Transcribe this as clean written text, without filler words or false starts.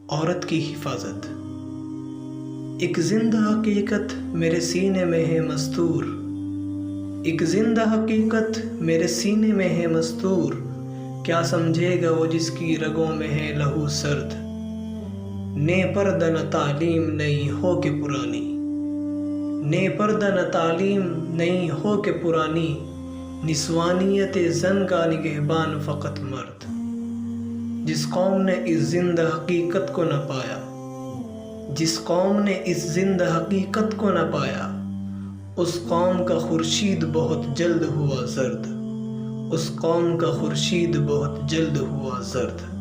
عورت کی حفاظت۔ ایک زندہ حقیقت میرے سینے میں ہے مستور، ایک زندہ حقیقت میرے سینے میں ہے مستور، کیا سمجھے گا وہ جس کی رگوں میں ہے لہو سرد۔ نے پردہ نہ تعلیم نہیں ہو کے پرانی، نے پردہ نہ تعلیم نہیں ہو کے پرانی، نسوانیت زن کا نگہبان فقط مرد۔ جس قوم نے اس زندہ حقیقت کو نہ پایا، جس قوم نے اس زندہ حقیقت کو نہ پایا، اس قوم کا خورشید بہت جلد ہوا زرد، اس قوم کا خورشید بہت جلد ہوا زرد۔